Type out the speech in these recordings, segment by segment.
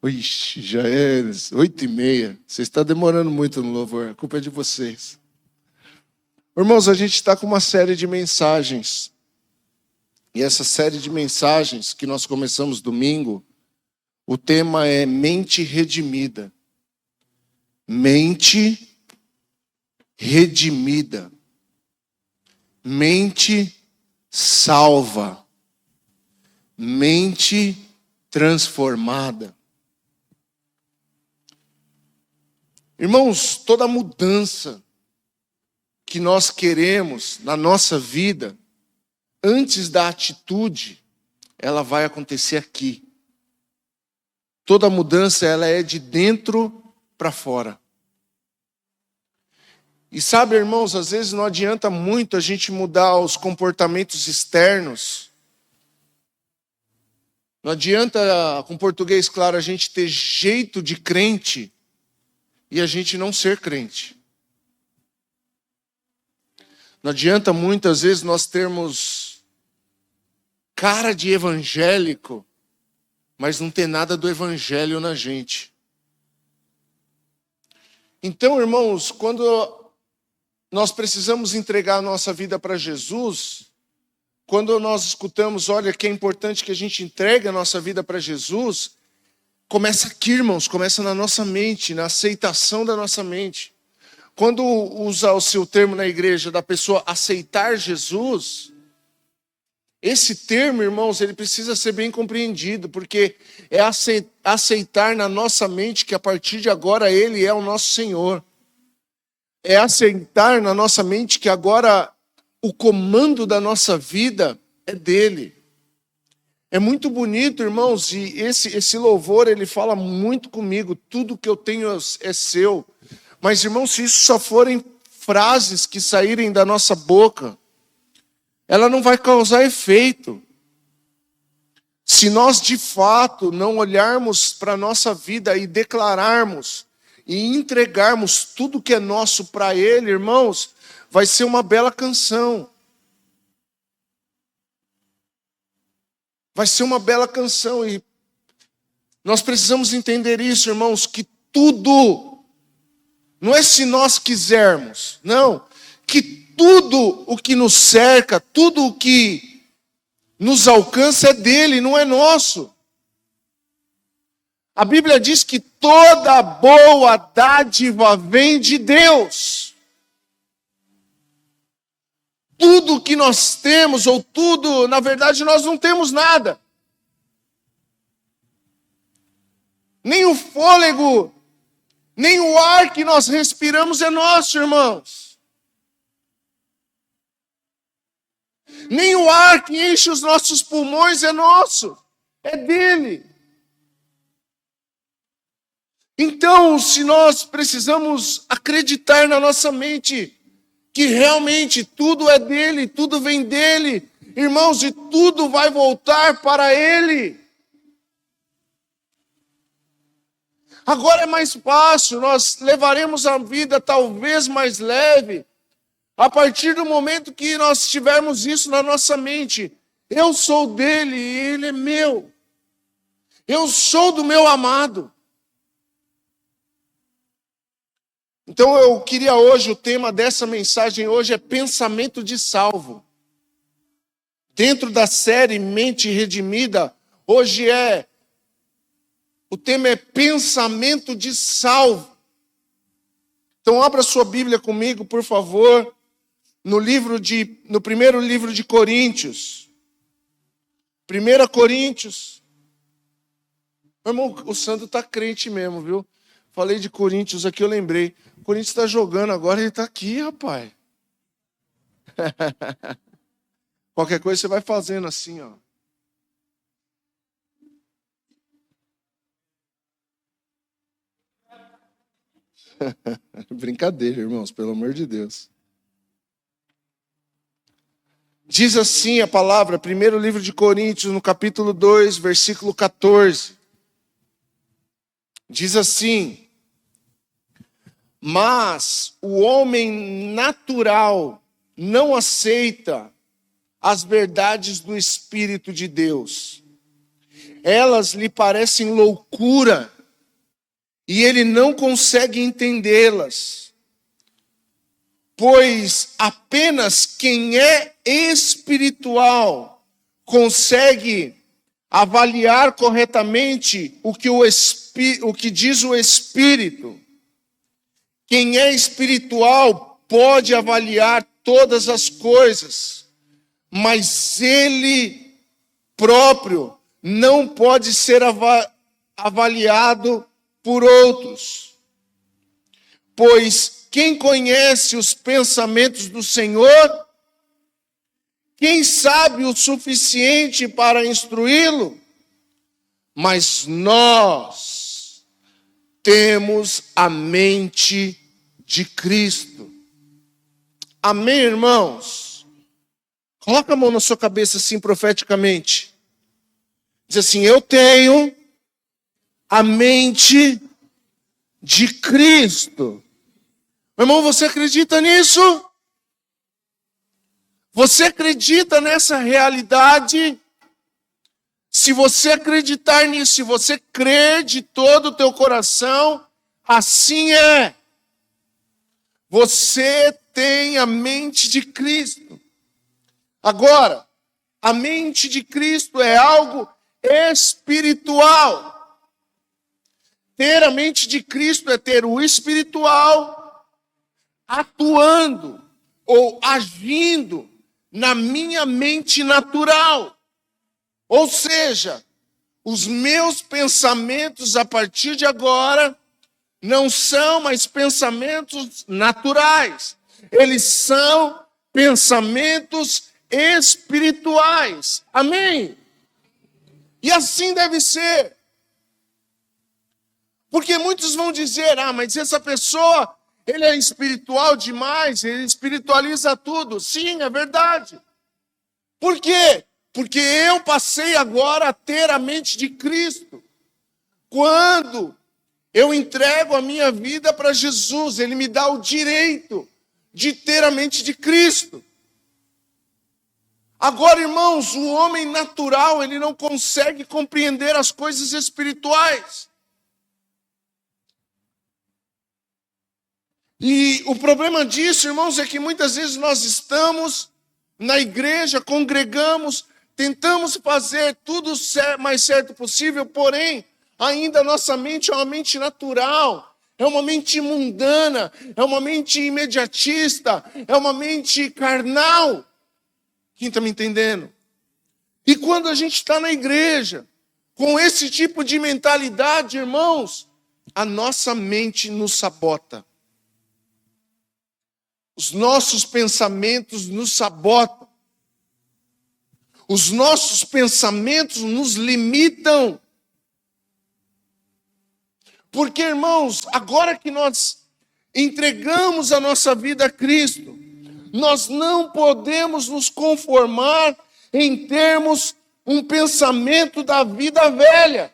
Ixi, já é 8h30. Você está demorando muito no louvor. A culpa é de vocês. Irmãos, a gente está com uma série de mensagens. E essa série de mensagens que nós começamos domingo, o tema é mente redimida. Mente redimida. Mente salva. Mente transformada. Irmãos, toda mudança que nós queremos na nossa vida, antes da atitude, ela vai acontecer aqui. Toda mudança, ela é de dentro para fora. E sabe, irmãos, às vezes não adianta muito a gente mudar os comportamentos externos. Não adianta, com português claro, a gente ter jeito de crente e a gente não ser crente. Não adianta muitas vezes nós termos cara de evangélico, mas não ter nada do evangelho na gente. Então, irmãos, quando nós precisamos entregar a nossa vida para Jesus, quando nós escutamos, olha, que é importante que a gente entregue a nossa vida para Jesus, começa aqui, irmãos, começa na nossa mente, na aceitação da nossa mente. Quando usa o seu termo na igreja da pessoa aceitar Jesus, esse termo, irmãos, ele precisa ser bem compreendido, porque é aceitar na nossa mente que a partir de agora Ele é o nosso Senhor. É aceitar na nossa mente que agora o comando da nossa vida é dele. É muito bonito, irmãos, e esse louvor, ele fala muito comigo. Tudo que eu tenho é seu. Mas, irmãos, se isso só forem frases que saírem da nossa boca, ela não vai causar efeito. Se nós, de fato, não olharmos para a nossa vida e declararmos e entregarmos tudo que é nosso para Ele, irmãos, vai ser uma bela canção. Vai ser uma bela canção. E nós precisamos entender isso, irmãos, que tudo, não é se nós quisermos, não, que tudo o que nos cerca, tudo o que nos alcança é dele, não é nosso. A Bíblia diz que toda boa dádiva vem de Deus. Tudo que nós temos, ou tudo, na verdade nós não temos nada. Nem o fôlego, nem o ar que nós respiramos é nosso, irmãos. Nem o ar que enche os nossos pulmões é nosso, é dele. Então, se nós precisamos acreditar na nossa mente que realmente tudo é dele, tudo vem dele, irmãos, e tudo vai voltar para ele. Agora é mais fácil, nós levaremos a vida talvez mais leve, a partir do momento que nós tivermos isso na nossa mente. Eu sou dele e ele é meu. Eu sou do meu amado. Então eu queria hoje, o tema dessa mensagem hoje é pensamento de salvo. Dentro da série Mente Redimida, hoje o tema é pensamento de salvo. Então abra sua Bíblia comigo, por favor, no primeiro livro de Coríntios. 1 Coríntios. Meu irmão, o Sandro está crente mesmo, viu? Falei de Coríntios aqui, eu lembrei. O Corinthians está jogando agora, ele está aqui, rapaz. Qualquer coisa você vai fazendo assim, ó. Brincadeira, irmãos, pelo amor de Deus. Diz assim a palavra, primeiro livro de Coríntios, no capítulo 2, versículo 14. Diz assim: mas o homem natural não aceita as verdades do Espírito de Deus. elas lhe parecem loucura e ele não consegue entendê-las. Pois apenas quem é espiritual consegue avaliar corretamente o que diz o Espírito. Quem é espiritual pode avaliar todas as coisas, mas ele próprio não pode ser avaliado por outros. Pois quem conhece os pensamentos do Senhor? Quem sabe o suficiente para instruí-lo? Mas nós temos a mente de Cristo. Amém, irmãos? Coloca a mão na sua cabeça assim profeticamente. Diz assim: eu tenho a mente de Cristo. Meu irmão, você acredita nisso? Você acredita nessa realidade? Se você acreditar nisso, se você crer de todo o teu coração, assim é. Você tem a mente de Cristo. Agora, a mente de Cristo é algo espiritual. Ter a mente de Cristo é ter o espiritual atuando ou agindo na minha mente natural. Ou seja, os meus pensamentos a partir de agora não são mais pensamentos naturais. Eles são pensamentos espirituais. Amém? E assim deve ser. Porque muitos vão dizer: mas essa pessoa, ele é espiritual demais, ele espiritualiza tudo. Sim, é verdade. Por quê? Porque eu passei agora a ter a mente de Cristo. Quando eu entrego a minha vida para Jesus, ele me dá o direito de ter a mente de Cristo. Agora, irmãos, o homem natural, ele não consegue compreender as coisas espirituais. E o problema disso, irmãos, é que muitas vezes nós estamos na igreja, congregamos, tentamos fazer tudo mais certo possível, porém, ainda a nossa mente é uma mente natural, é uma mente mundana, é uma mente imediatista, é uma mente carnal. Quem está me entendendo? E quando a gente está na igreja, com esse tipo de mentalidade, irmãos, a nossa mente nos sabota. Os nossos pensamentos nos sabotam. Os nossos pensamentos nos limitam. Porque, irmãos, agora que nós entregamos a nossa vida a Cristo, nós não podemos nos conformar em termos um pensamento da vida velha.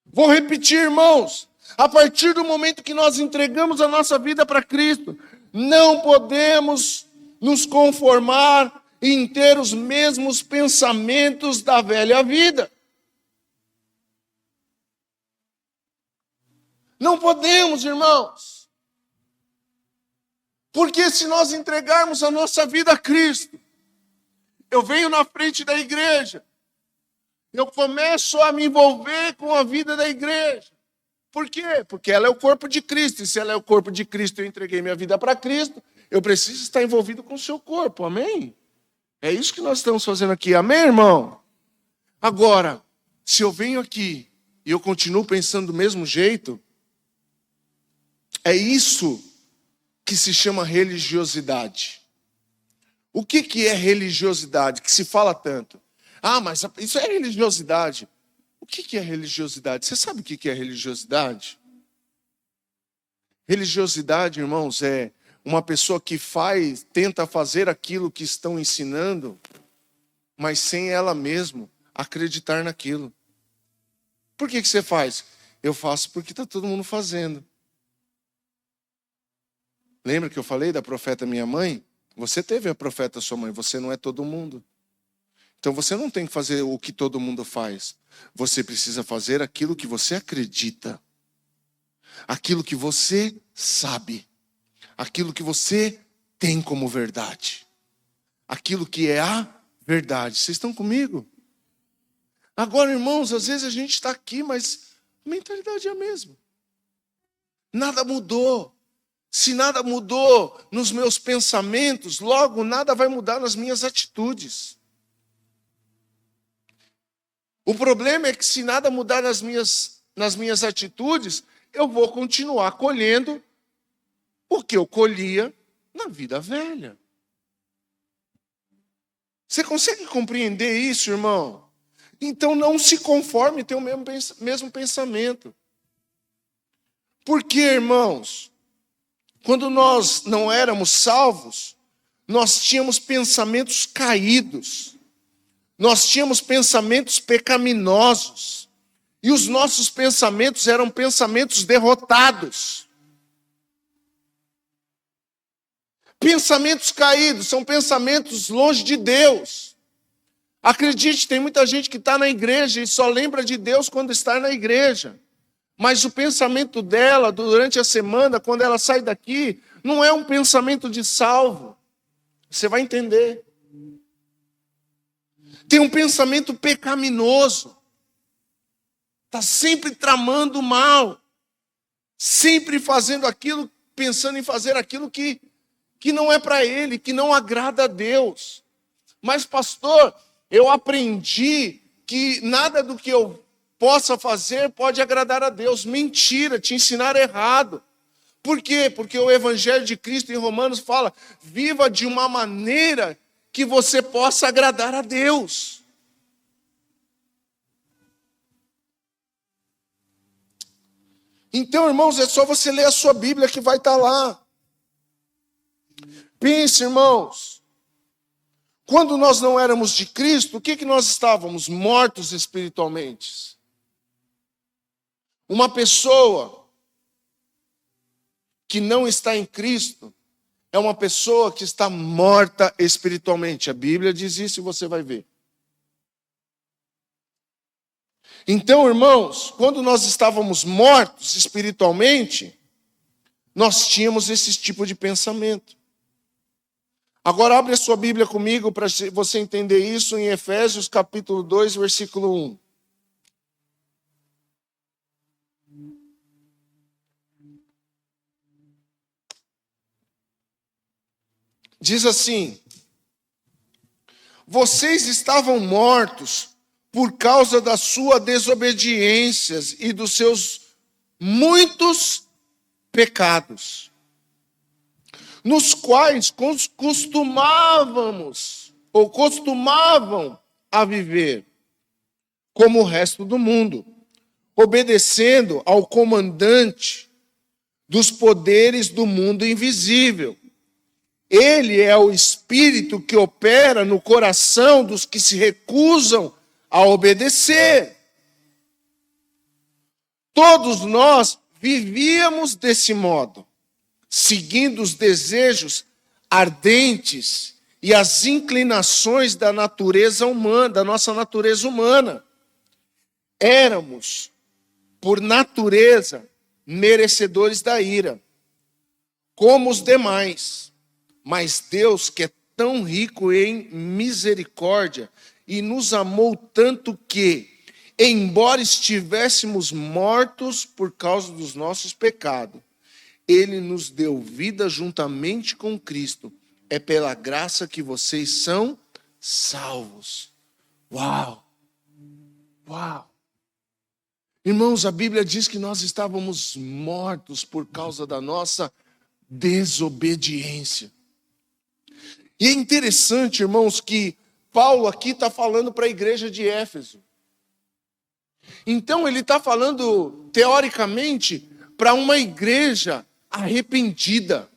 Vou repetir, irmãos. A partir do momento que nós entregamos a nossa vida para Cristo, não podemos nos conformar em ter os mesmos pensamentos da velha vida. Não podemos, irmãos. Porque se nós entregarmos a nossa vida a Cristo, eu venho na frente da igreja, eu começo a me envolver com a vida da igreja. Por quê? Porque ela é o corpo de Cristo. E se ela é o corpo de Cristo, eu entreguei minha vida para Cristo, eu preciso estar envolvido com o seu corpo. Amém? É isso que nós estamos fazendo aqui. Amém, irmão? Agora, se eu venho aqui e eu continuo pensando do mesmo jeito, é isso que se chama religiosidade. O que é religiosidade? Que se fala tanto. Mas isso é religiosidade. O que é religiosidade? Você sabe o que é religiosidade? Religiosidade, irmãos, é uma pessoa que tenta fazer aquilo que estão ensinando, mas sem ela mesma acreditar naquilo. Por que você faz? Eu faço porque está todo mundo fazendo. Lembra que eu falei da profeta minha mãe? Você teve a profeta sua mãe, você não é todo mundo. Então você não tem que fazer o que todo mundo faz. Você precisa fazer aquilo que você acredita. Aquilo que você sabe. Aquilo que você tem como verdade. Aquilo que é a verdade. Vocês estão comigo? Agora, irmãos, às vezes a gente está aqui, mas a mentalidade é a mesma. Nada mudou. Se nada mudou nos meus pensamentos, logo nada vai mudar nas minhas atitudes. O problema é que se nada mudar nas minhas atitudes, eu vou continuar colhendo o que eu colhia na vida velha. Você consegue compreender isso, irmão? Então não se conforme em ter o mesmo pensamento. Por quê, irmãos? Quando nós não éramos salvos, nós tínhamos pensamentos caídos. Nós tínhamos pensamentos pecaminosos. E os nossos pensamentos eram pensamentos derrotados. Pensamentos caídos são pensamentos longe de Deus. Acredite, tem muita gente que está na igreja e só lembra de Deus quando está na igreja. Mas o pensamento dela, durante a semana, quando ela sai daqui, não é um pensamento de salvo. Você vai entender. Tem um pensamento pecaminoso. Está sempre tramando mal. Sempre fazendo aquilo, pensando em fazer aquilo que não é para ele, que não agrada a Deus. Mas, pastor, eu aprendi que nada do que eu possa fazer pode agradar a Deus. Mentira, te ensinaram errado. Por quê? Porque o Evangelho de Cristo em Romanos fala: viva de uma maneira que você possa agradar a Deus. Então, irmãos, é só você ler a sua Bíblia que vai estar lá. Pense, irmãos. Quando nós não éramos de Cristo, o que nós estávamos? Mortos espiritualmente. Uma pessoa que não está em Cristo é uma pessoa que está morta espiritualmente. A Bíblia diz isso e você vai ver. Então, irmãos, quando nós estávamos mortos espiritualmente, nós tínhamos esse tipo de pensamento. Agora abre a sua Bíblia comigo para você entender isso em Efésios capítulo 2, versículo 1. Diz assim: vocês estavam mortos por causa das suas desobediências e dos seus muitos pecados, nos quais costumavam a viver, como o resto do mundo, obedecendo ao comandante dos poderes do mundo invisível. Ele é o espírito que opera no coração dos que se recusam a obedecer. Todos nós vivíamos desse modo, seguindo os desejos ardentes e as inclinações da natureza humana, da nossa natureza humana. Éramos, por natureza, merecedores da ira, como os demais. Mas Deus, que é tão rico em misericórdia, e nos amou tanto que, embora estivéssemos mortos por causa dos nossos pecados, Ele nos deu vida juntamente com Cristo. É pela graça que vocês são salvos. Uau! Uau! Irmãos, a Bíblia diz que nós estávamos mortos por causa da nossa desobediência. E é interessante, irmãos, que Paulo aqui está falando para a igreja de Éfeso. Então ele está falando, teoricamente, para uma igreja arrependida.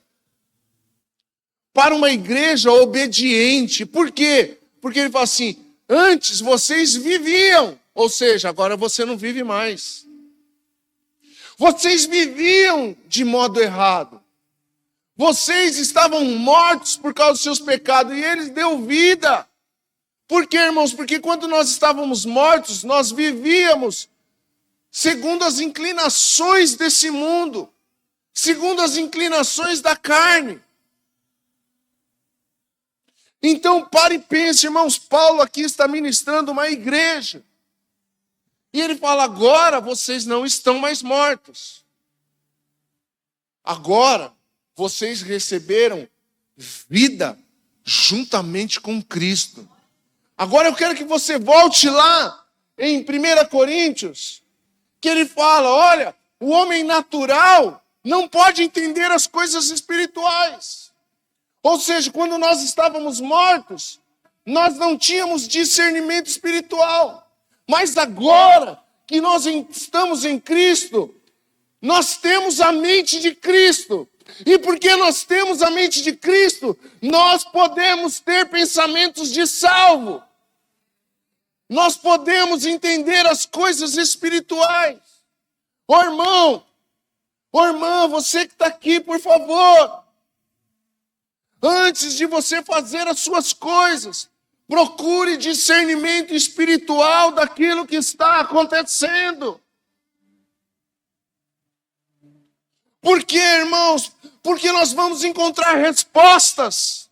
Para uma igreja obediente. Por quê? Porque ele fala assim: antes vocês viviam, ou seja, agora você não vive mais. Vocês viviam de modo errado. Vocês estavam mortos por causa dos seus pecados e Ele deu vida. Por quê, irmãos? Porque quando nós estávamos mortos, nós vivíamos segundo as inclinações desse mundo, segundo as inclinações da carne. Então, pare e pense, irmãos, Paulo aqui está ministrando uma igreja. E ele fala, agora vocês não estão mais mortos. Agora, vocês receberam vida juntamente com Cristo. Agora eu quero que você volte lá em 1 Coríntios, que ele fala, olha, o homem natural não pode entender as coisas espirituais. Ou seja, quando nós estávamos mortos, nós não tínhamos discernimento espiritual. Mas agora que nós estamos em Cristo, nós temos a mente de Cristo. E porque nós temos a mente de Cristo, nós podemos ter pensamentos de salvo. Nós podemos entender as coisas espirituais. Ô irmão, ô irmã, você que está aqui, por favor, antes de você fazer as suas coisas, procure discernimento espiritual daquilo que está acontecendo. Por quê, irmãos? Porque nós vamos encontrar respostas.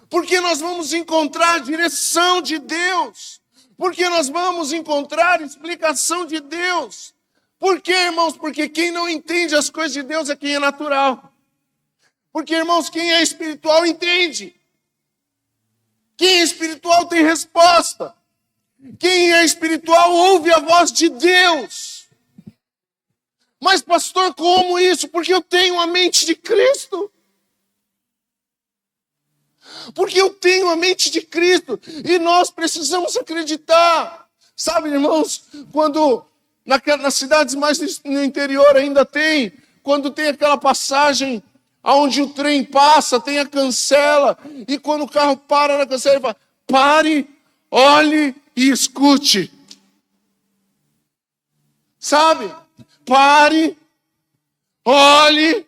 Porque nós vamos encontrar a direção de Deus. Porque nós vamos encontrar explicação de Deus. Por quê, irmãos? Porque quem não entende as coisas de Deus é quem é natural. Porque, irmãos, quem é espiritual entende. Quem é espiritual tem resposta. Quem é espiritual ouve a voz de Deus. Mas, pastor, como isso? Porque eu tenho a mente de Cristo. Porque eu tenho a mente de Cristo. E nós precisamos acreditar. Sabe, irmãos, quando nas cidades mais no interior ainda tem, quando tem aquela passagem onde o trem passa, tem a cancela, e quando o carro para na cancela, ele fala, pare, olhe e escute. Sabe? Pare, olhe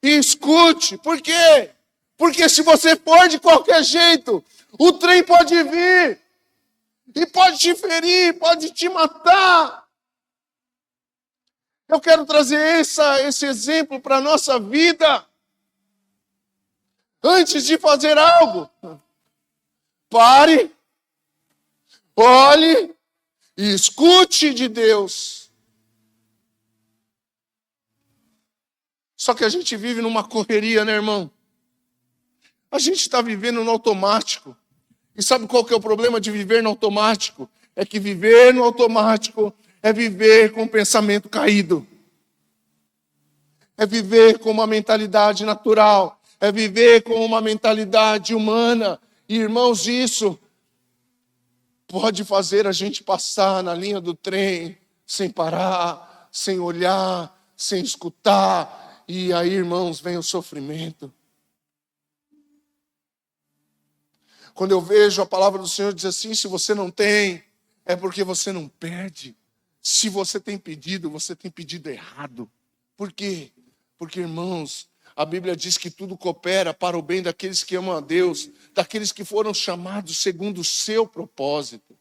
e escute. Por quê? Porque se você for de qualquer jeito, o trem pode vir e pode te ferir, pode te matar. Eu quero trazer esse exemplo para a nossa vida. Antes de fazer algo, pare, olhe e escute de Deus. Só que a gente vive numa correria, né, irmão? A gente está vivendo no automático. E sabe qual que é o problema de viver no automático? É que viver no automático é viver com o pensamento caído. É viver com uma mentalidade natural. É viver com uma mentalidade humana. E, irmãos, isso pode fazer a gente passar na linha do trem sem parar, sem olhar, sem escutar. E aí, irmãos, vem o sofrimento. Quando eu vejo a palavra do Senhor diz assim, se você não tem, é porque você não pede. Se você tem pedido errado. Por quê? Porque, irmãos, a Bíblia diz que tudo coopera para o bem daqueles que amam a Deus, daqueles que foram chamados segundo o seu propósito.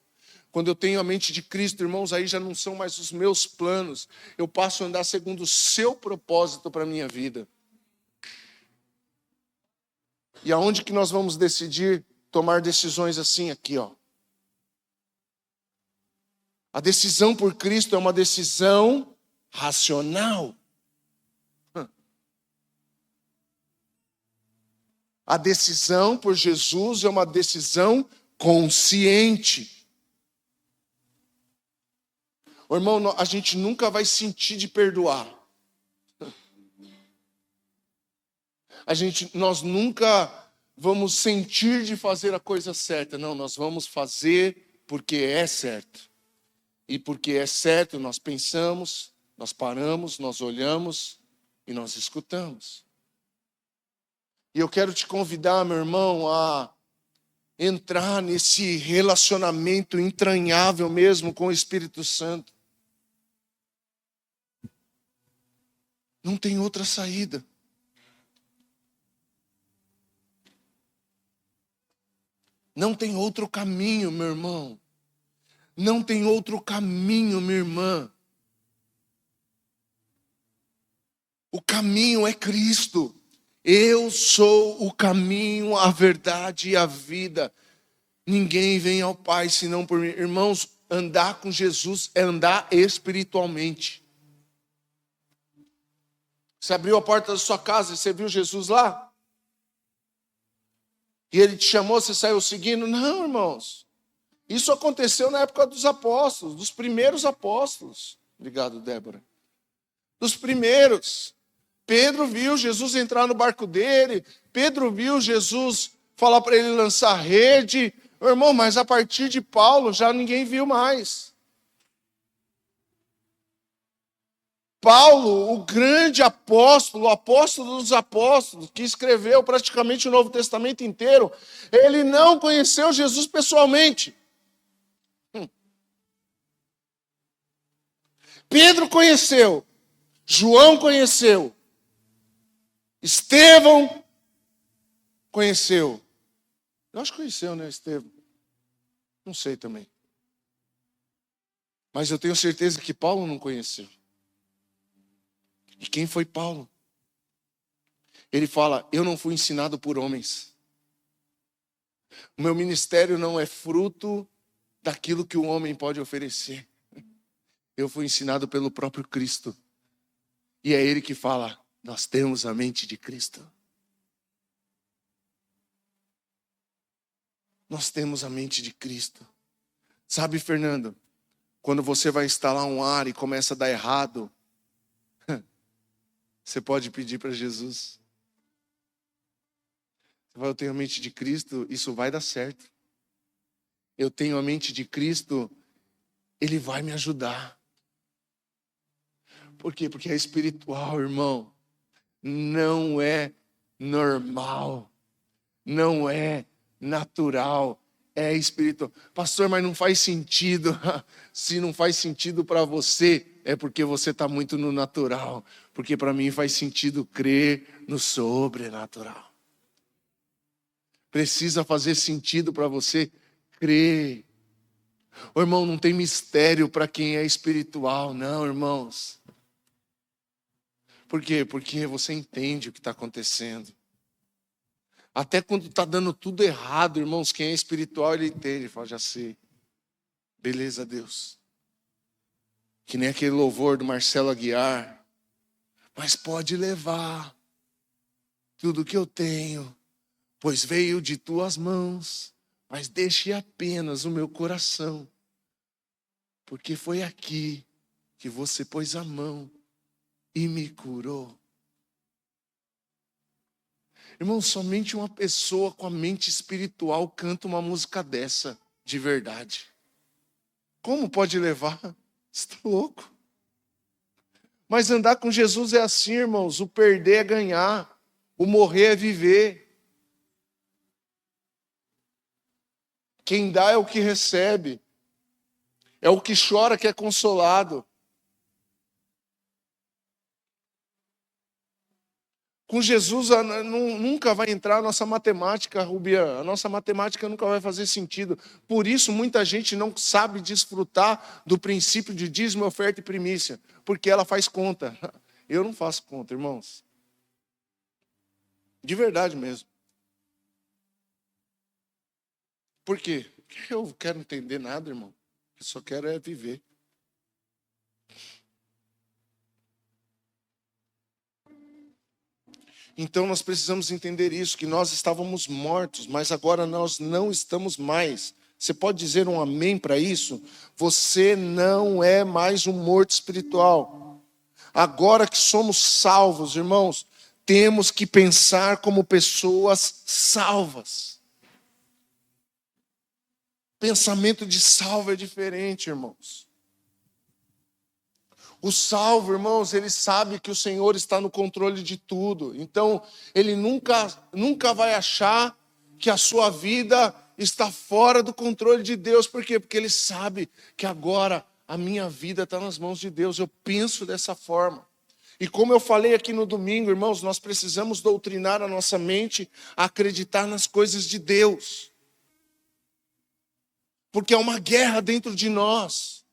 Quando eu tenho a mente de Cristo, irmãos, aí já não são mais os meus planos. Eu passo a andar segundo o seu propósito para a minha vida. E aonde que nós vamos decidir tomar decisões assim aqui, ó? A decisão por Cristo é uma decisão racional. A decisão por Jesus é uma decisão consciente. Ô, irmão, a gente nunca vai sentir de perdoar. Nós nunca vamos sentir de fazer a coisa certa. Não, nós vamos fazer porque é certo. E porque é certo, nós pensamos, nós paramos, nós olhamos e nós escutamos. E eu quero te convidar, meu irmão, a entrar nesse relacionamento entranhável mesmo com o Espírito Santo. Não tem outra saída. Não tem outro caminho, meu irmão. Não tem outro caminho, minha irmã. O caminho é Cristo. Eu sou o caminho, a verdade e a vida. Ninguém vem ao Pai senão por mim. Irmãos, andar com Jesus é andar espiritualmente. Você abriu a porta da sua casa e você viu Jesus lá? E ele te chamou, você saiu seguindo? Não, irmãos. Isso aconteceu na época dos apóstolos, dos primeiros apóstolos. Obrigado, Débora. Dos primeiros. Pedro viu Jesus entrar no barco dele. Pedro viu Jesus falar para ele lançar rede. Meu irmão, mas a partir de Paulo já ninguém viu mais. Paulo, o grande apóstolo, o apóstolo dos apóstolos, que escreveu praticamente o Novo Testamento inteiro, ele não conheceu Jesus pessoalmente. Pedro conheceu, João conheceu, Estevão conheceu. Eu acho que conheceu, né, Estevão? Não sei também. Mas eu tenho certeza que Paulo não conheceu. E quem foi Paulo? Ele fala, eu não fui ensinado por homens. O meu ministério não é fruto daquilo que o homem pode oferecer. Eu fui ensinado pelo próprio Cristo. E é ele que fala, nós temos a mente de Cristo. Nós temos a mente de Cristo. Sabe, Fernando, quando você vai instalar um ar e começa a dar errado, você pode pedir para Jesus. Você vai, eu tenho a mente de Cristo, isso vai dar certo. Eu tenho a mente de Cristo, Ele vai me ajudar. Por quê? Porque é espiritual, irmão. Não é normal. Não é natural. É espiritual. Pastor, mas não faz sentido. Se não faz sentido para você, é porque você está muito no natural. Porque para mim faz sentido crer no sobrenatural. Precisa fazer sentido para você crer. Ô, irmão, não tem mistério para quem é espiritual, não, irmãos. Por quê? Porque você entende o que está acontecendo. Até quando está dando tudo errado, irmãos, quem é espiritual, ele entende. Ele fala, já sei. Beleza, Deus. Que nem aquele louvor do Marcelo Aguiar. Mas pode levar tudo que eu tenho, pois veio de tuas mãos. Mas deixe apenas o meu coração. Porque foi aqui que você pôs a mão e me curou. Irmão, somente uma pessoa com a mente espiritual canta uma música dessa, de verdade. Como pode levar? Você está louco? Mas andar com Jesus é assim, irmãos. O perder é ganhar. O morrer é viver. Quem dá é o que recebe. É o que chora que é consolado. Com Jesus nunca vai entrar a nossa matemática, Rubian. A nossa matemática nunca vai fazer sentido. Por isso, muita gente não sabe desfrutar do princípio de dízimo, oferta e primícia. Porque ela faz conta. Eu não faço conta, irmãos. De verdade mesmo. Por quê? Porque eu não quero entender nada, irmão. Eu só quero é viver. Então nós precisamos entender isso, que nós estávamos mortos, mas agora nós não estamos mais. Você pode dizer um amém para isso? Você não é mais um morto espiritual. Agora que somos salvos, irmãos, temos que pensar como pessoas salvas. Pensamento de salvo é diferente, irmãos. O salvo, irmãos, ele sabe que o Senhor está no controle de tudo. Então, ele nunca vai achar que a sua vida está fora do controle de Deus. Por quê? Porque ele sabe que agora a minha vida está nas mãos de Deus. Eu penso dessa forma. E como eu falei aqui no domingo, irmãos, nós precisamos doutrinar a nossa mente a acreditar nas coisas de Deus. Porque há uma guerra dentro de nós.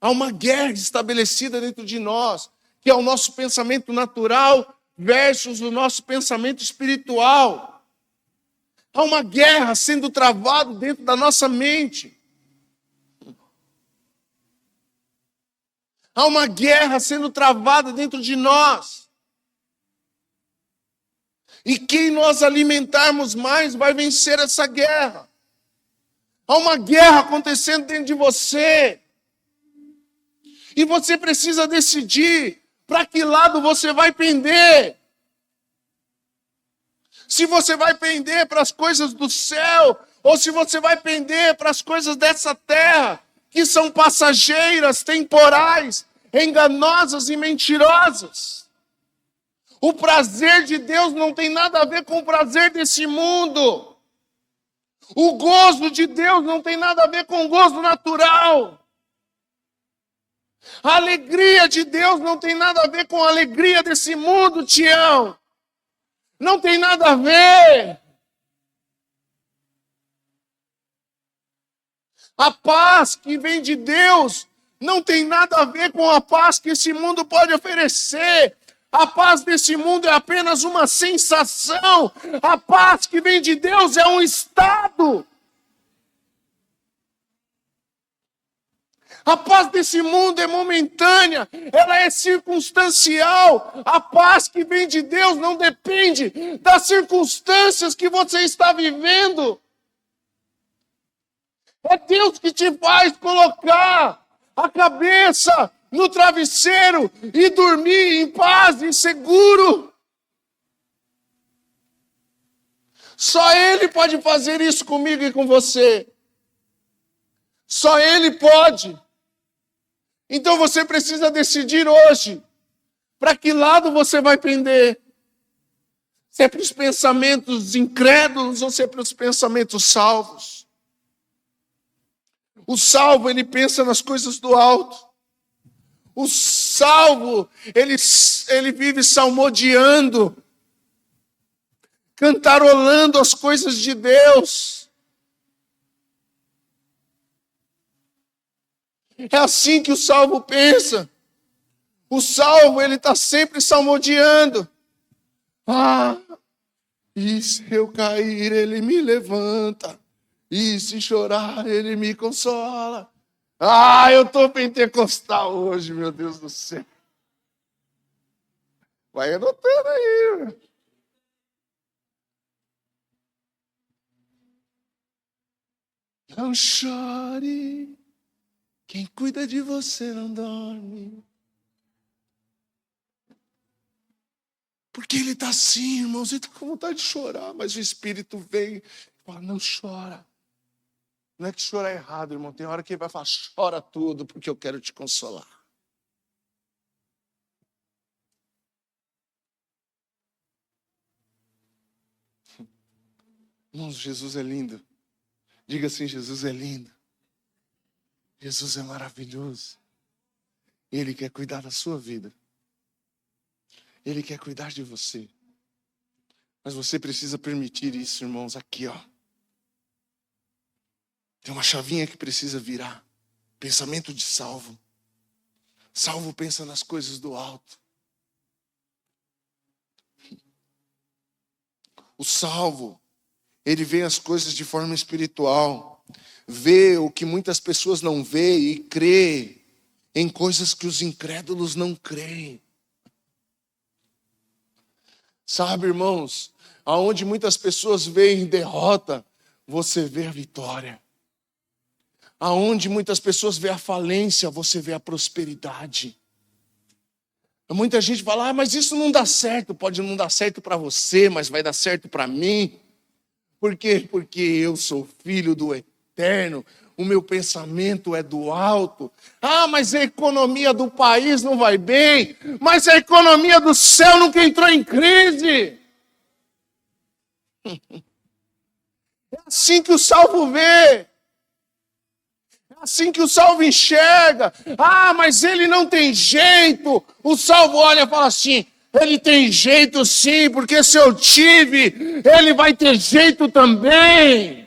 Há uma guerra estabelecida dentro de nós, que é o nosso pensamento natural versus o nosso pensamento espiritual. Há uma guerra sendo travada dentro da nossa mente. Há uma guerra sendo travada dentro de nós. E quem nós alimentarmos mais vai vencer essa guerra. Há uma guerra acontecendo dentro de você. E você precisa decidir para que lado você vai pender. Se você vai pender para as coisas do céu, ou se você vai pender para as coisas dessa terra, que são passageiras, temporais, enganosas e mentirosas. O prazer de Deus não tem nada a ver com o prazer desse mundo. O gozo de Deus não tem nada a ver com o gozo natural. A alegria de Deus não tem nada a ver com a alegria desse mundo, Tião. Não tem nada a ver. A paz que vem de Deus não tem nada a ver com a paz que esse mundo pode oferecer. A paz desse mundo é apenas uma sensação. A paz que vem de Deus é um estado. A paz desse mundo é momentânea, ela é circunstancial. A paz que vem de Deus não depende das circunstâncias que você está vivendo. É Deus que te faz colocar a cabeça no travesseiro e dormir em paz e seguro. Só Ele pode fazer isso comigo e com você. Só Ele pode. Então você precisa decidir hoje para que lado você vai pender. Se é para os pensamentos incrédulos ou se é para os pensamentos salvos. O salvo, ele pensa nas coisas do alto. O salvo, ele vive salmodiando, cantarolando as coisas de Deus. É assim que o salvo pensa. O salvo, ele está sempre salmodiando. E se eu cair, ele me levanta. E se chorar, ele me consola. Eu estou pentecostal hoje, meu Deus do céu. Vai anotando aí. Não chore. Quem cuida de você não dorme. Porque ele está assim, irmãos, ele está com vontade de chorar, mas o Espírito vem e fala, não chora. Não é que chorar é errado, irmão. Tem hora que ele vai falar, chora tudo, porque eu quero te consolar. Irmãos, Jesus é lindo. Diga assim, Jesus é lindo. Jesus é maravilhoso. Ele quer cuidar da sua vida. Ele quer cuidar de você. Mas você precisa permitir isso, irmãos, aqui, ó. Tem uma chavinha que precisa virar. Pensamento de salvo. Salvo pensa nas coisas do alto. O salvo, ele vê as coisas de forma espiritual. Vê o que muitas pessoas não vê e crê em coisas que os incrédulos não creem. Sabe, irmãos, aonde muitas pessoas veem derrota, você vê a vitória. Aonde muitas pessoas vê a falência, você vê a prosperidade. Muita gente fala, mas isso não dá certo. Pode não dar certo para você, mas vai dar certo para mim. Por quê? Porque eu sou filho do Eterno. O meu pensamento é do alto. Mas a economia do país não vai bem. Mas a economia do céu nunca entrou em crise. É assim que o salvo vê. É assim que o salvo enxerga. Mas ele não tem jeito. O salvo olha e fala assim, ele tem jeito sim, porque se eu tive, ele vai ter jeito também.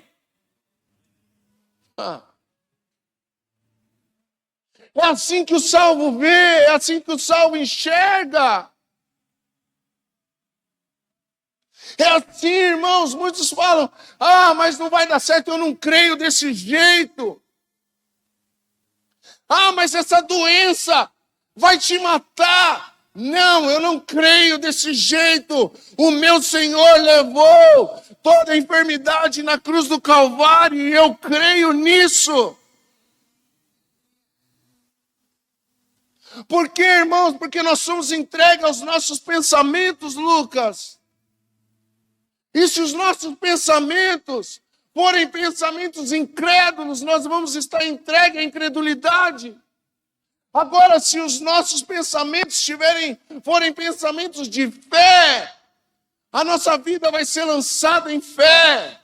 É assim que o salvo vê, é assim que o salvo enxerga. É assim, irmãos, muitos falam, mas não vai dar certo, eu não creio desse jeito. Mas essa doença vai te matar. Não, eu não creio desse jeito. O meu Senhor levou toda a enfermidade na cruz do Calvário e eu creio nisso. Por quê, irmãos? Porque nós somos entregues aos nossos pensamentos, Lucas. E se os nossos pensamentos forem pensamentos incrédulos, nós vamos estar entregues à incredulidade. Agora, se os nossos pensamentos forem pensamentos de fé, a nossa vida vai ser lançada em fé.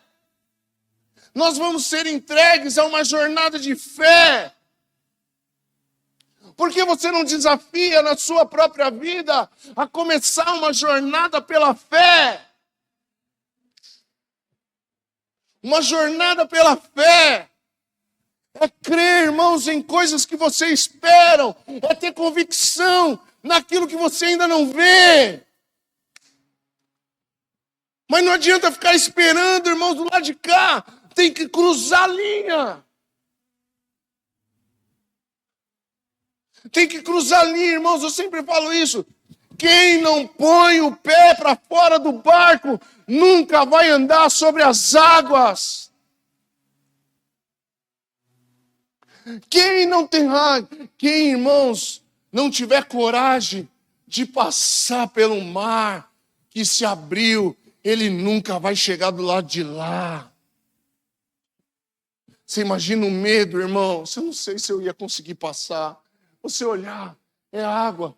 Nós vamos ser entregues a uma jornada de fé. Por que você não desafia na sua própria vida a começar uma jornada pela fé? Uma jornada pela fé. É crer, irmãos, em coisas que você esperam. É ter convicção naquilo que você ainda não vê. Mas não adianta ficar esperando, irmãos, do lado de cá. Tem que cruzar a linha. Tem que cruzar a linha, irmãos. Eu sempre falo isso. Quem não põe o pé para fora do barco nunca vai andar sobre as águas. Quem, irmãos, não tiver coragem de passar pelo mar que se abriu, ele nunca vai chegar do lado de lá. Você imagina o medo, irmão? Eu não sei se eu ia conseguir passar. Você olhar, é água.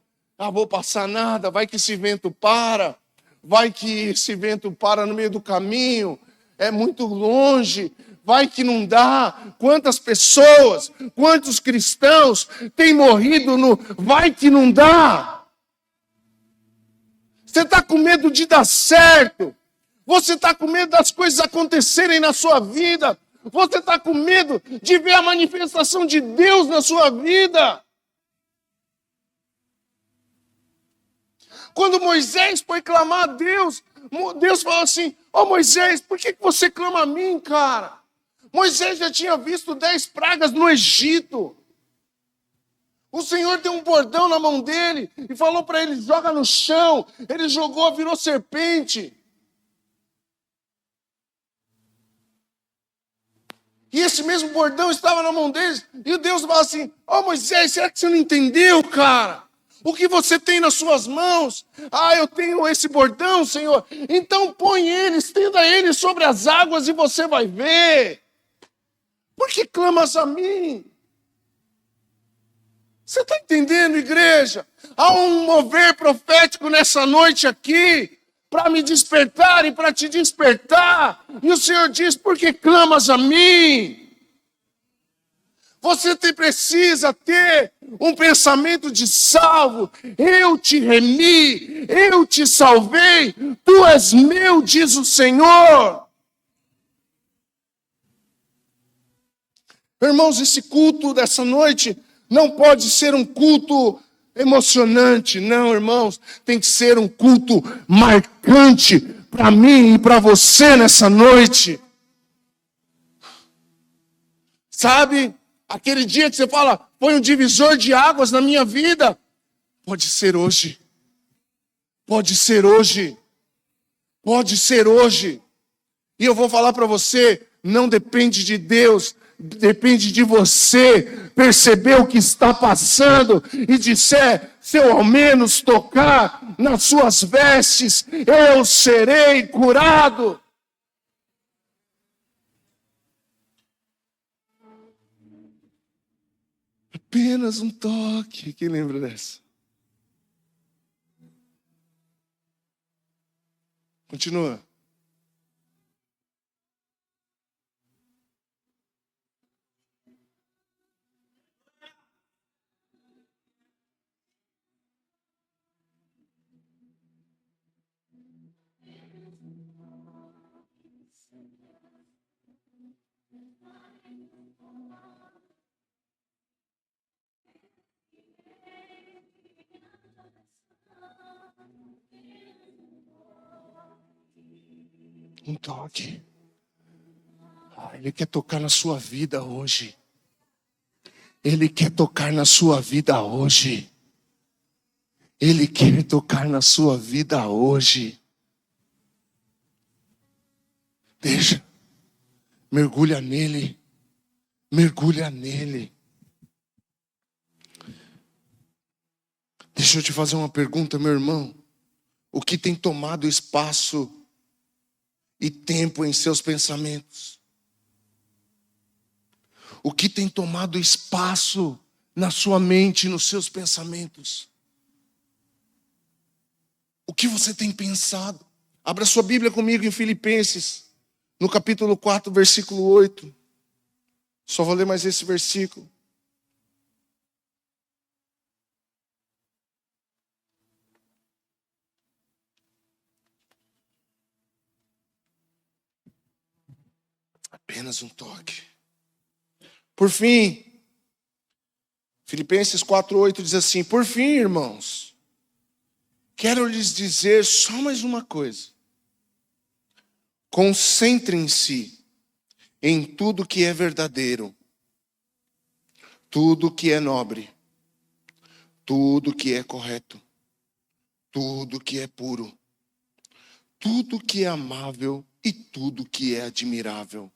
Vou passar nada, vai que esse vento para. Vai que esse vento para no meio do caminho. É muito longe. Vai que não dá. Quantas pessoas, quantos cristãos têm morrido no vai que não dá. Você está com medo de dar certo. Você está com medo das coisas acontecerem na sua vida. Você está com medo de ver a manifestação de Deus na sua vida. Quando Moisés foi clamar a Deus, Deus falou assim, Moisés, por que você clama a mim, cara? Moisés já tinha visto 10 pragas no Egito. O Senhor deu um bordão na mão dele e falou para ele, joga no chão. Ele jogou, virou serpente. E esse mesmo bordão estava na mão deles. E o Deus falou assim, Moisés, será que você não entendeu, cara? O que você tem nas suas mãos? Eu tenho esse bordão, Senhor. Então põe ele, estenda ele sobre as águas e você vai ver. Por que clamas a mim? Você está entendendo, igreja? Há um mover profético nessa noite aqui, para me despertar e para te despertar. E o Senhor diz, por que clamas a mim? Você precisa ter um pensamento de salvo. Eu te remi, eu te salvei, tu és meu, diz o Senhor. Irmãos, esse culto dessa noite não pode ser um culto emocionante, não, irmãos. Tem que ser um culto marcante para mim e para você nessa noite. Sabe, aquele dia que você fala, foi um divisor de águas na minha vida. Pode ser hoje. Pode ser hoje. Pode ser hoje. E eu vou falar para você, não depende de Deus, depende de você perceber o que está passando e disser, se eu ao menos tocar nas suas vestes, eu serei curado. Apenas um toque. Quem lembra dessa? Continua. Um toque. Ele quer tocar na sua vida hoje. Ele quer tocar na sua vida hoje. Ele quer tocar na sua vida hoje. Deixa. Mergulha nele. Mergulha nele. Deixa eu te fazer uma pergunta, meu irmão. O que tem tomado espaço e tempo em seus pensamentos? O que tem tomado espaço na sua mente, nos seus pensamentos? O que você tem pensado? Abra sua Bíblia comigo em Filipenses, no capítulo 4, versículo 8. Só vou ler mais esse versículo. Apenas um toque. Por fim, Filipenses 4:8 diz assim: por fim, irmãos, quero lhes dizer só mais uma coisa. Concentrem-se em tudo que é verdadeiro, tudo que é nobre, tudo que é correto, tudo que é puro, tudo que é amável e tudo que é admirável.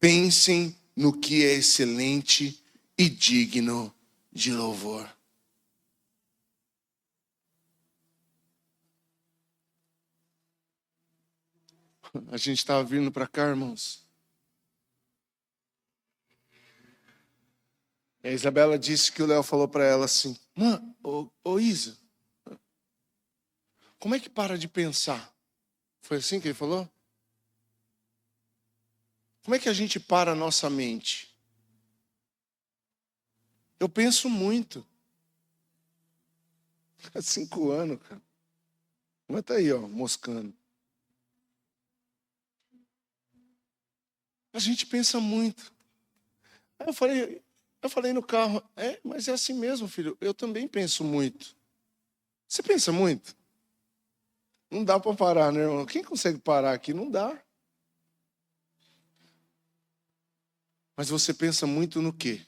Pensem no que é excelente e digno de louvor. A gente estava vindo para cá, irmãos. E a Isabela disse que o Léo falou para ela assim: mãe, ô Isa, como é que para de pensar? Foi assim que ele falou? Como é que a gente para a nossa mente? Eu penso muito. Há 5 anos, cara. Mas tá aí, ó, moscando. A gente pensa muito. Aí eu falei no carro, mas é assim mesmo, filho. Eu também penso muito. Você pensa muito? Não dá para parar, né, irmão? Quem consegue parar aqui? Não dá. Mas você pensa muito no quê?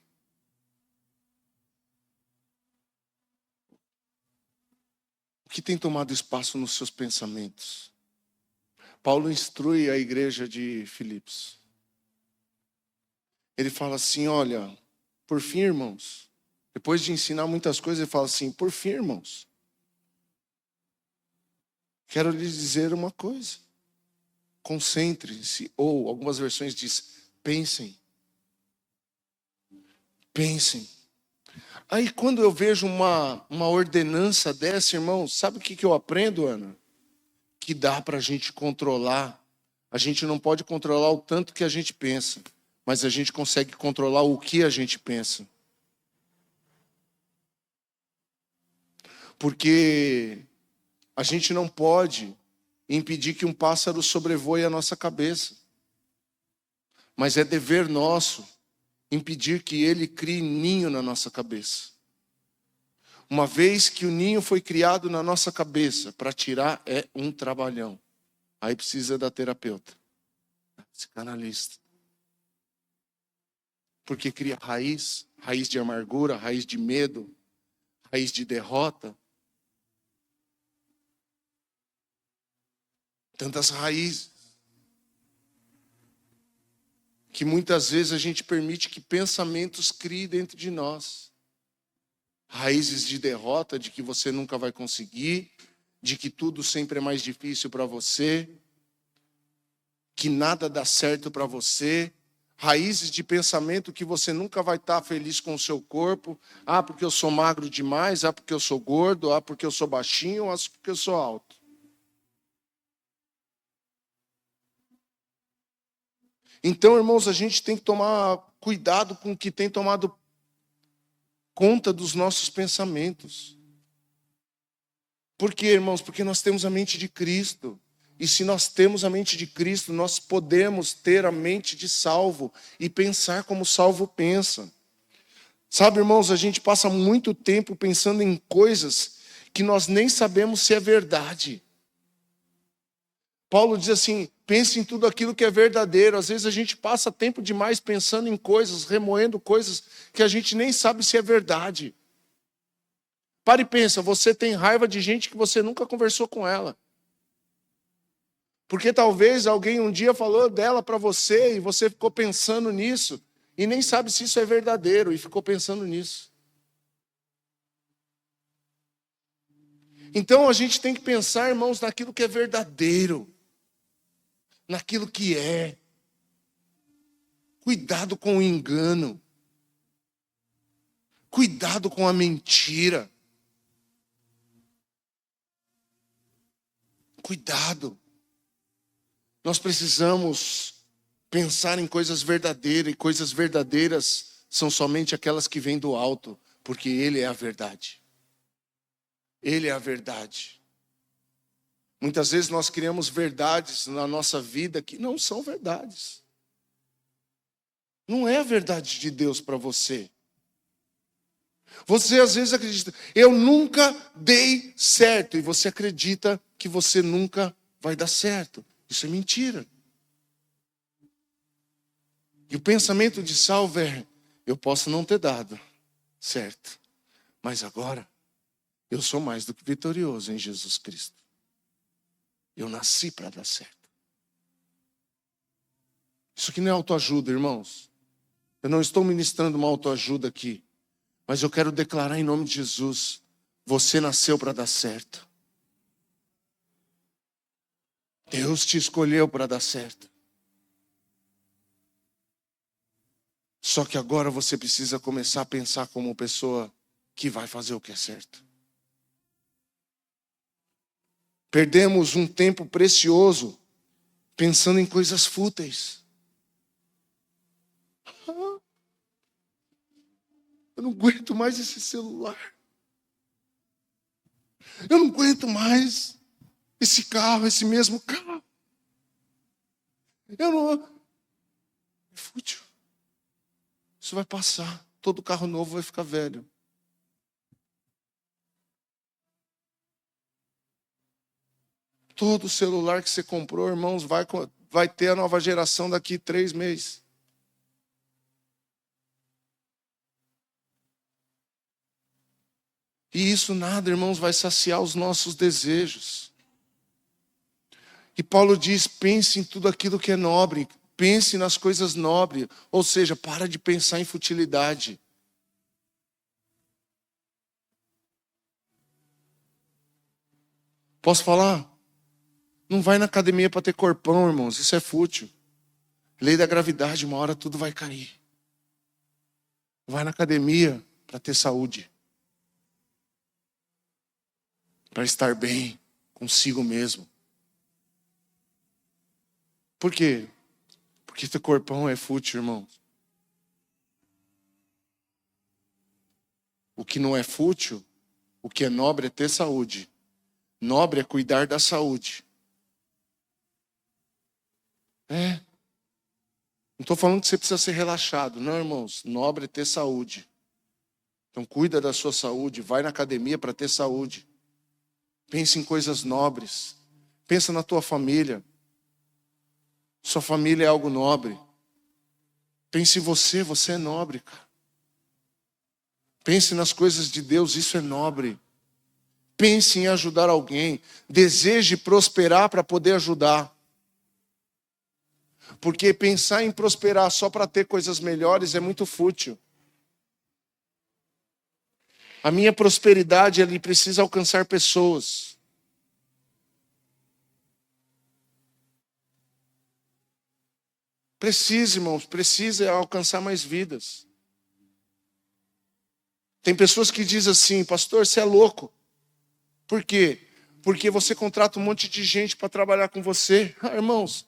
O que tem tomado espaço nos seus pensamentos? Paulo instrui a igreja de Filipos. Ele fala assim, olha, por fim, irmãos, depois de ensinar muitas coisas, ele fala assim, por fim, irmãos, quero lhes dizer uma coisa. Concentrem-se, ou algumas versões diz, pensem. Pensem. Aí quando eu vejo uma ordenança dessa, irmão, sabe o que eu aprendo, Ana? Que dá para a gente controlar. A gente não pode controlar o tanto que a gente pensa, mas a gente consegue controlar o que a gente pensa. Porque a gente não pode impedir que um pássaro sobrevoe a nossa cabeça. Mas é dever nosso impedir que ele crie ninho na nossa cabeça. Uma vez que o ninho foi criado na nossa cabeça, para tirar é um trabalhão. Aí precisa da terapeuta, psicanalista. Porque cria raiz de amargura, raiz de medo, raiz de derrota. Tantas raízes que muitas vezes a gente permite que pensamentos criem dentro de nós. Raízes de derrota, de que você nunca vai conseguir, de que tudo sempre é mais difícil para você, que nada dá certo para você. Raízes de pensamento que você nunca vai estar feliz com o seu corpo. Ah, porque eu sou magro demais. Ah, porque eu sou gordo. Ah, porque eu sou baixinho. Ah, porque eu sou alto. Então, irmãos, a gente tem que tomar cuidado com o que tem tomado conta dos nossos pensamentos. Por quê, irmãos? Porque nós temos a mente de Cristo. E se nós temos a mente de Cristo, nós podemos ter a mente de salvo e pensar como salvo pensa. Sabe, irmãos, a gente passa muito tempo pensando em coisas que nós nem sabemos se é verdade. Paulo diz assim, Pense em tudo aquilo que é verdadeiro. Às vezes a gente passa tempo demais pensando em coisas, remoendo coisas que a gente nem sabe se é verdade. Pare e pensa, você tem raiva de gente que você nunca conversou com ela. Porque talvez alguém um dia falou dela para você e você ficou pensando nisso e nem sabe se isso é verdadeiro e ficou pensando nisso. Então a gente tem que pensar, irmãos, naquilo que é verdadeiro, naquilo que é. Cuidado com o engano. Cuidado com a mentira. Cuidado. Nós precisamos pensar em coisas verdadeiras, e coisas verdadeiras são somente aquelas que vêm do alto, porque Ele é a verdade. Ele é a verdade. Muitas vezes nós criamos verdades na nossa vida que não são verdades. Não é a verdade de Deus para você. Você às vezes acredita, eu nunca dei certo, e você acredita que você nunca vai dar certo. Isso é mentira. E o pensamento de Saulo é, eu posso não ter dado certo, mas agora eu sou mais do que vitorioso em Jesus Cristo. Eu nasci para dar certo. Isso aqui não é autoajuda, irmãos. Eu não estou ministrando uma autoajuda aqui. Mas eu quero declarar em nome de Jesus. Você nasceu para dar certo. Deus te escolheu para dar certo. Só que agora você precisa começar a pensar como pessoa que vai fazer o que é certo. Perdemos um tempo precioso pensando em coisas fúteis. Eu não aguento mais esse celular. Eu não aguento mais esse carro, esse mesmo carro. Eu não... É fútil. Isso vai passar. Todo carro novo vai ficar velho. Todo celular que você comprou, irmãos, vai ter a nova geração daqui 3 meses. E isso nada, irmãos, vai saciar os nossos desejos. E Paulo diz, pense em tudo aquilo que é nobre. Pense nas coisas nobres. Ou seja, para de pensar em futilidade. Posso falar? Não vai na academia para ter corpão, irmãos. Isso é fútil. Lei da gravidade, uma hora tudo vai cair. Vai na academia para ter saúde. Para estar bem consigo mesmo. Por quê? Porque teu corpão é fútil, irmão. O que não é fútil, o que é nobre é ter saúde. Nobre é cuidar da saúde. Não estou falando que você precisa ser relaxado. Não, irmãos. Nobre é ter saúde. Então cuida da sua saúde. Vai na academia para ter saúde. Pense em coisas nobres. Pensa na tua família. Sua família é algo nobre. Pense em você, você é nobre, cara. Pense nas coisas de Deus, isso é nobre. Pense em ajudar alguém. Deseje prosperar para poder ajudar. Porque pensar em prosperar só para ter coisas melhores é muito fútil. A minha prosperidade, ele precisa alcançar pessoas. Precisa, irmãos, precisa alcançar mais vidas. Tem pessoas que dizem assim, pastor, você é louco. Por quê? Porque você contrata um monte de gente para trabalhar com você. Irmãos,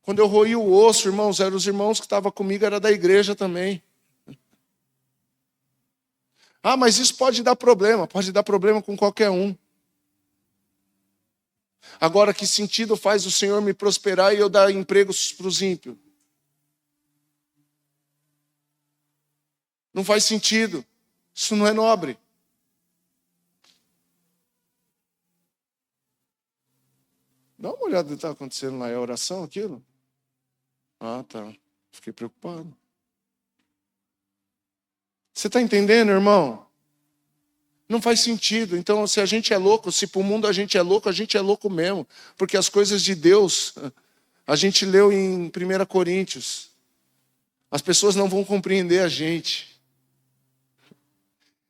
quando eu roí o osso, irmãos, eram os irmãos que estavam comigo, era da igreja também. Mas isso pode dar problema com qualquer um. Agora, que sentido faz o Senhor me prosperar e eu dar empregos para os ímpios? Não faz sentido. Isso não é nobre. Dá uma olhada no que está acontecendo lá. É oração aquilo? Ah, tá. Fiquei preocupado. Você está entendendo, irmão? Não faz sentido. Então, se a gente é louco, se para o mundo a gente é louco mesmo. Porque as coisas de Deus, a gente leu em 1 Coríntios. As pessoas não vão compreender a gente.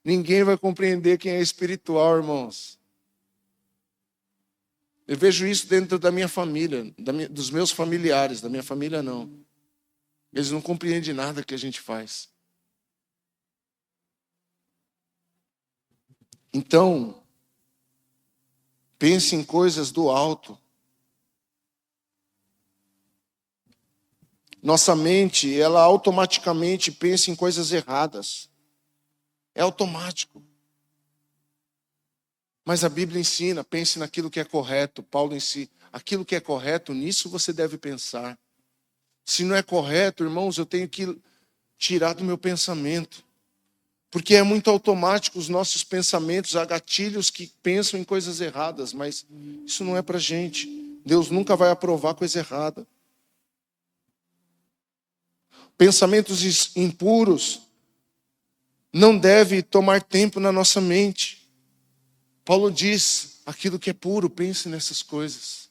Ninguém vai compreender quem é espiritual, irmãos. Eu vejo isso dentro da minha família, dos meus familiares. Da minha família, não. Eles não compreendem nada que a gente faz. Então, pense em coisas do alto. Nossa mente, ela automaticamente pensa em coisas erradas. É automático. Mas a Bíblia ensina, pense naquilo que é correto. Paulo ensina, aquilo que é correto, nisso você deve pensar. Se não é correto, irmãos, eu tenho que tirar do meu pensamento. Porque é muito automático os nossos pensamentos, há gatilhos que pensam em coisas erradas, mas isso não é pra gente. Deus nunca vai aprovar coisa errada. Pensamentos impuros não devem tomar tempo na nossa mente. Paulo diz, aquilo que é puro, pense nessas coisas.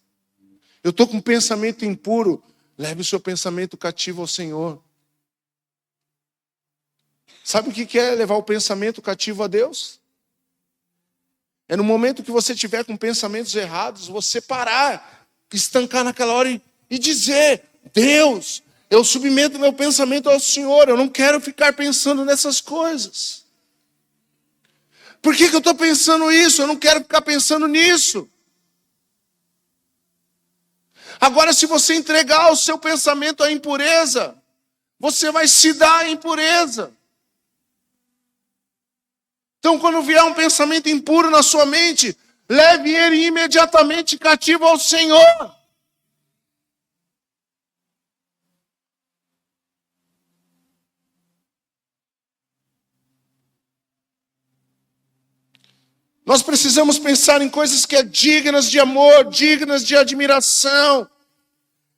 Eu estou com um pensamento impuro, leve o seu pensamento cativo ao Senhor. Sabe o que é levar o pensamento cativo a Deus? É no momento que você tiver com pensamentos errados, você parar, estancar naquela hora e dizer, Deus, eu submeto meu pensamento ao Senhor, eu não quero ficar pensando nessas coisas. Por que eu estou pensando isso? Eu não quero ficar pensando nisso. Agora, se você entregar o seu pensamento à impureza, você vai se dar à impureza. Então, quando vier um pensamento impuro na sua mente, leve ele imediatamente cativo ao Senhor. Nós precisamos pensar em coisas que são dignas de amor, dignas de admiração.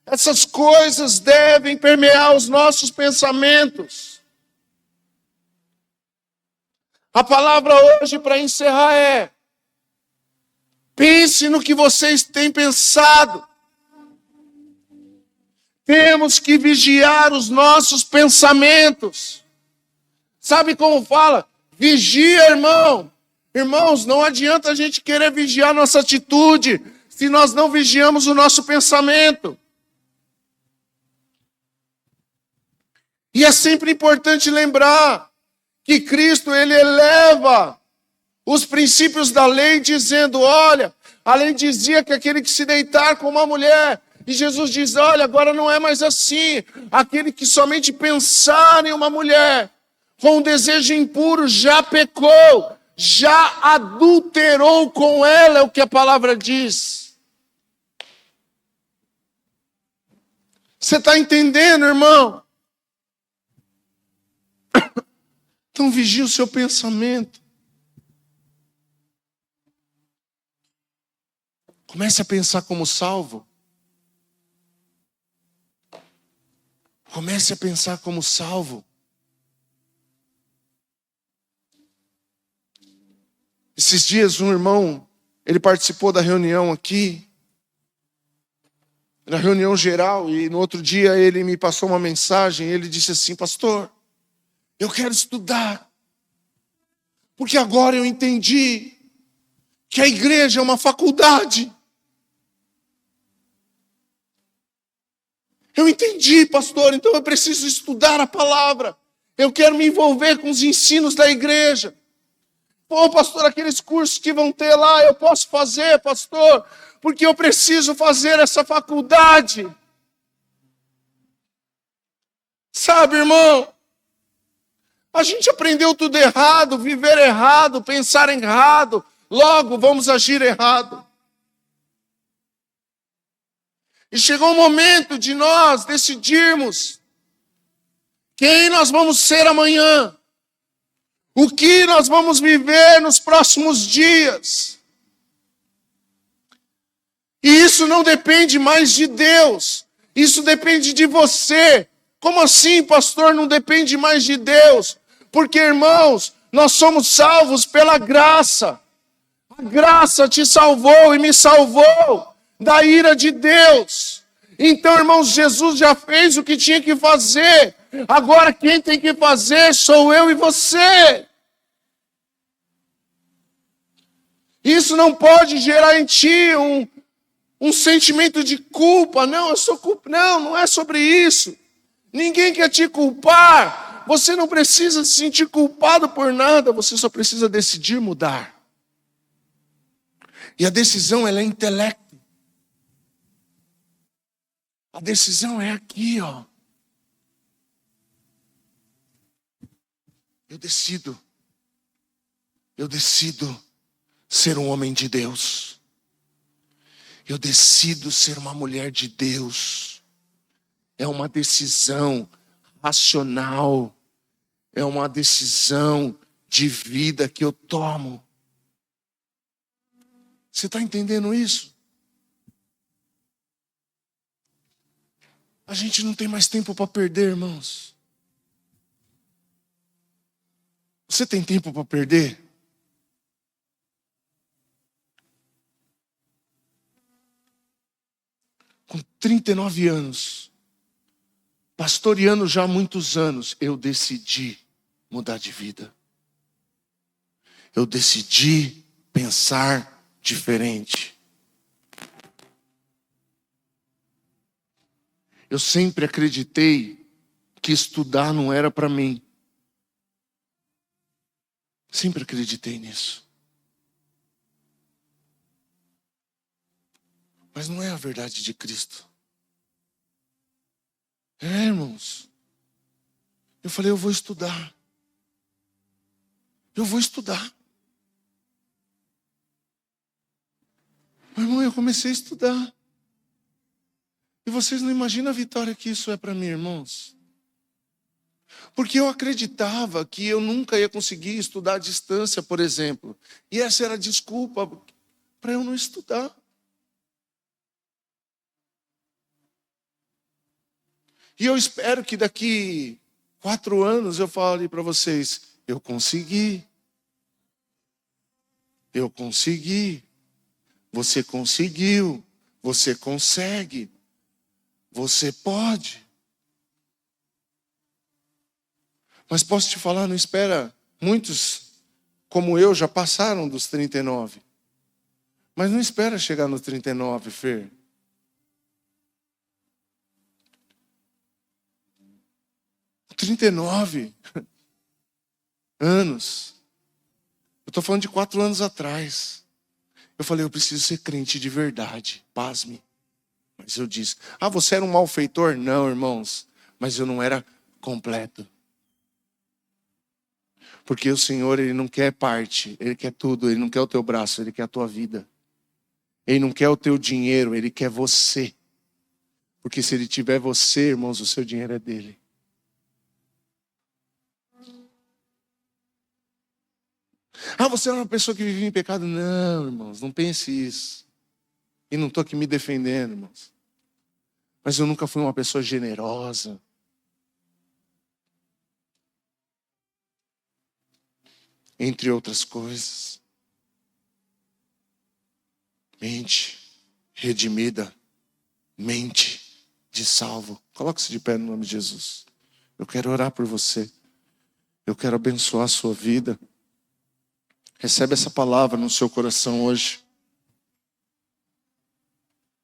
Essas coisas devem permear os nossos pensamentos. A palavra hoje para encerrar é: pense no que vocês têm pensado. Temos que vigiar os nossos pensamentos. Sabe como fala? Vigia, irmão. Irmãos, não adianta a gente querer vigiar nossa atitude se nós não vigiamos o nosso pensamento. E é sempre importante lembrar que Cristo, ele eleva os princípios da lei, dizendo, olha, a lei dizia que aquele que se deitar com uma mulher, e Jesus diz, olha, agora não é mais assim, aquele que somente pensar em uma mulher, com um desejo impuro, já pecou, já adulterou com ela, é o que a palavra diz. Você está entendendo, irmão? Então vigie o seu pensamento. Comece a pensar como salvo. Comece a pensar como salvo. Esses dias um irmão, ele participou da reunião aqui, na reunião geral, e no outro dia ele me passou uma mensagem, ele disse assim, pastor, eu quero estudar, porque agora eu entendi que a igreja é uma faculdade. Eu entendi, pastor, então eu preciso estudar a palavra. Eu quero me envolver com os ensinos da igreja. Pô, pastor, aqueles cursos que vão ter lá, eu posso fazer, pastor, porque eu preciso fazer essa faculdade. Sabe, irmão, a gente aprendeu tudo errado, viver errado, pensar errado, logo vamos agir errado. E chegou o momento de nós decidirmos quem nós vamos ser amanhã, o que nós vamos viver nos próximos dias. E isso não depende mais de Deus. Isso depende de você. Como assim, pastor? Não depende mais de Deus. Porque, irmãos, nós somos salvos pela graça. A graça te salvou e me salvou da ira de Deus. Então, irmãos, Jesus já fez o que tinha que fazer. Agora quem tem que fazer sou eu e você. Isso não pode gerar em ti um sentimento de culpa. Não, eu sou culpa. Não, não é sobre isso. Ninguém quer te culpar. Você não precisa se sentir culpado por nada. Você só precisa decidir mudar. E a decisão, ela é intelecto. A decisão é aqui, ó. Eu decido ser um homem de Deus. Eu decido ser uma mulher de Deus. É uma decisão racional. É uma decisão de vida que eu tomo. Você está entendendo isso? A gente não tem mais tempo para perder, irmãos. Você tem tempo para perder? Com 39 anos, pastoreando já há muitos anos, eu decidi mudar de vida. Eu decidi pensar diferente. Eu sempre acreditei que estudar não era para mim. Sempre acreditei nisso. Mas não é a verdade de Cristo. Irmãos. Eu falei, eu vou estudar. Eu vou estudar. Meu irmão, eu comecei a estudar. E vocês não imaginam a vitória que isso é para mim, irmãos. Porque eu acreditava que eu nunca ia conseguir estudar à distância, por exemplo. E essa era a desculpa para eu não estudar. E eu espero que daqui 4 anos eu fale para vocês, eu consegui. Eu consegui. Você conseguiu. Você consegue. Você pode. Mas posso te falar, não espera. Muitos, como eu, já passaram dos 39. Mas não espera chegar no 39, Fer. Com 39 anos. Eu estou falando de 4 anos atrás. Eu falei, eu preciso ser crente de verdade. Pasme. Mas eu disse, você era um malfeitor? Não, irmãos. Mas eu não era completo. Porque o Senhor, Ele não quer parte. Ele quer tudo. Ele não quer o teu braço. Ele quer a tua vida. Ele não quer o teu dinheiro. Ele quer você. Porque se Ele tiver você, irmãos, o seu dinheiro é dele. Você é uma pessoa que vive em pecado. Não, irmãos, não pense isso. E não estou aqui me defendendo, irmãos. Mas eu nunca fui uma pessoa generosa. Entre outras coisas. Mente redimida. Mente de salvo. Coloque-se de pé no nome de Jesus. Eu quero orar por você. Eu quero abençoar a sua vida. Recebe essa palavra no seu coração hoje.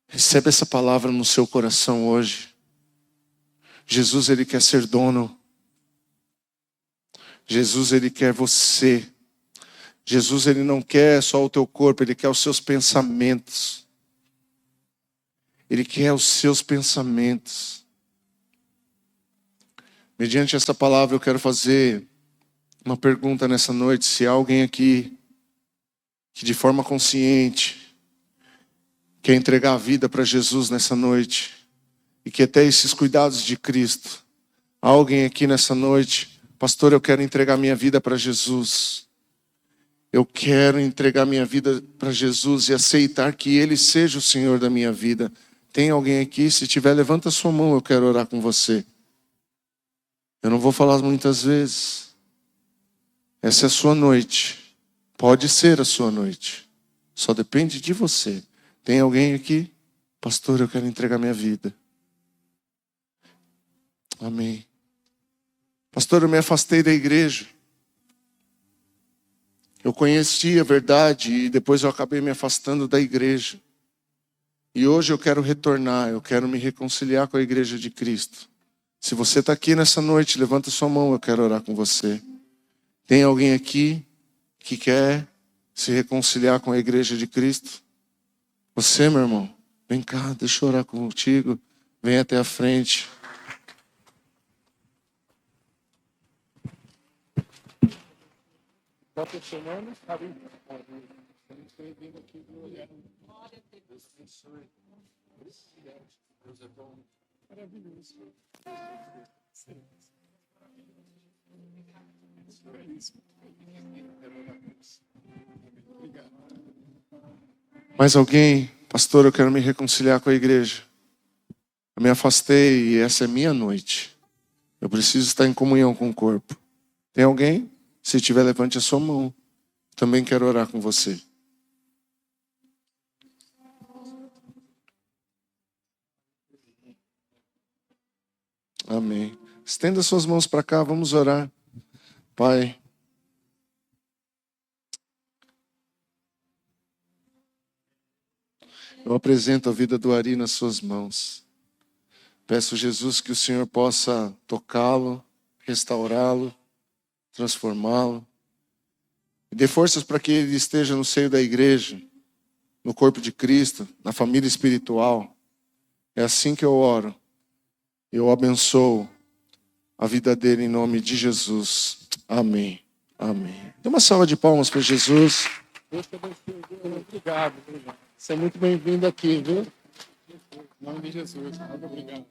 Recebe essa palavra no seu coração hoje. Jesus, Ele quer ser dono. Jesus, Ele quer você. Jesus, Ele não quer só o teu corpo, Ele quer os seus pensamentos. Ele quer os seus pensamentos. Mediante essa palavra eu quero fazer uma pergunta nessa noite. Se há alguém aqui que de forma consciente quer entregar a vida para Jesus nessa noite e quer ter esses cuidados de Cristo. Há alguém aqui nessa noite, pastor, eu quero entregar minha vida para Jesus. Eu quero entregar minha vida para Jesus e aceitar que Ele seja o Senhor da minha vida. Tem alguém aqui? Se tiver, levanta sua mão, eu quero orar com você. Eu não vou falar muitas vezes. Essa é a sua noite. Pode ser a sua noite. Só depende de você. Tem alguém aqui? Pastor, eu quero entregar minha vida. Amém. Pastor, eu me afastei da igreja. Eu conheci a verdade e depois eu acabei me afastando da igreja. E hoje eu quero retornar, eu quero me reconciliar com a igreja de Cristo. Se você está aqui nessa noite, levanta sua mão, eu quero orar com você. Tem alguém aqui que quer se reconciliar com a igreja de Cristo? Você, meu irmão, vem cá, deixa eu orar contigo. Vem até a frente. Qual é o seu nome? Deus é bom. Maravilhoso. Mais alguém? Pastor, eu quero me reconciliar com a igreja. Eu me afastei e essa é minha noite. Eu preciso estar em comunhão com o corpo. Tem alguém? Se tiver, levante a sua mão. Também quero orar com você. Amém. Estenda suas mãos para cá, vamos orar. Pai, eu apresento a vida do Ari nas suas mãos. Peço, Jesus, que o Senhor possa tocá-lo, restaurá-lo, transformá-lo. E dê forças para que ele esteja no seio da igreja, no corpo de Cristo, na família espiritual. É assim que eu oro. Eu abençoo a vida dele em nome de Jesus. Amém. Amém. Dê uma salva de palmas para Jesus. Deus te abençoe. Obrigado. Você é muito bem-vindo aqui, viu? Em nome de Jesus. Muito obrigado.